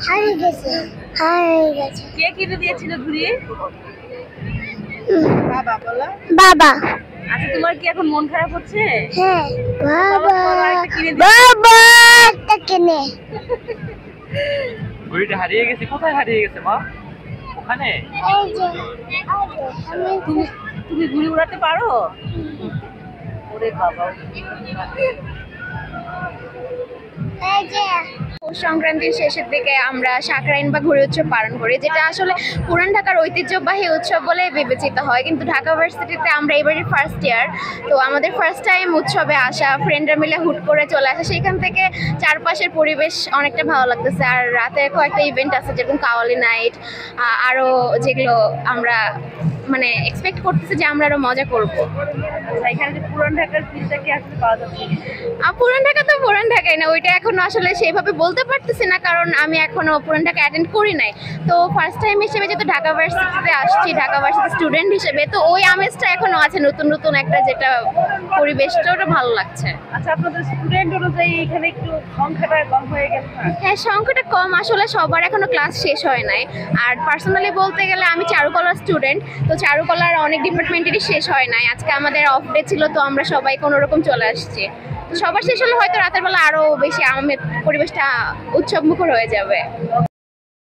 হারিয়ে গেছে। হারিয়ে গেছে। কে কিনে দিয়েছিল ঘুড়ি? বাবা বলো। বাবা। আচ্ছা তোমার কি এখন মন খারাপ হচ্ছে? হ্যাঁ বাবা। কিনে বাবা একটা কিনে। ঘুড়িটা হারিয়ে গেছে। কোথায় হারিয়ে গেছে মা? ওখানে? এই যে তুমি ঘুড়ি উড়াতে পারো? ওরে বাবা। এই যে পৌষ সংক্রান্তির শেষের দিকে আমরা সাকরাইন বা ঘুড়ি উৎসব পালন করি, যেটা আসলে পুরান ঢাকার ঐতিহ্যবাহী উৎসব বলে বিবেচিত হয়। কিন্তু ঢাকা ভার্সিটিতে আমরা এবারে ফার্স্ট ইয়ার, তো আমাদের ফার্স্ট টাইম উৎসবে আসা, ফ্রেন্ডরা মিলে হুট করে চলে আসা, সেখান থেকে চারপাশের পরিবেশ অনেকটা ভালো লাগতেছে। আর রাতে কয়েকটা ইভেন্ট আছে, যেরকম কাওয়ালি নাইট, আরও যেগুলো আমরা মানে এক্সপেক্ট করতেছি যে আমরা আরো মজা করবো। এখানে যে পুরান ঢাকার ফিলটা কি আসলে পাওয়া যাচ্ছে? পুরান ঢাকা তো পুরান ঢাকাই না, ওইটা এখনো আসলে সেভাবে বলতে পারতেছি না, কারণ আমি এখনো পুরান ঢাকা অ্যাটেন্ড করি নাই। তো ফার্স্ট টাইম হিসেবে যেহেতু ঢাকা ভার্সিটিতে আসছি, ঢাকা ভার্সিটি স্টুডেন্ট হিসেবে, তো ওই আমেজটা এখনো আছে, নতুন নতুন একটা যেটা পরিবেশটা, ওটা ভালো লাগছে। আচ্ছা আপনাদের স্টুডেন্ট অনুযায়ী এখানে একটু সংখ্যাটা কম হয়ে গেছে না? হ্যাঁ, সংখ্যাটা কম, আসলে সবার এখনো ক্লাস শেষ হয় নাই। আর পার্সোনালি বলতে গেলে আমি চারুকলার স্টুডেন্ট, তো চারুকলার অনেক ডিপার্টমেন্টেরই শেষ হয় নাই। আজকে আমাদের অফ ডে ছিল, তো আমরা সবাই কোনো রকম চলে আসছি। তো সবার শেষ হলে হয়তো রাতের বেলা আরো বেশি আমেজ, পরিবেশটা উৎসবমুখর হয়ে যাবে।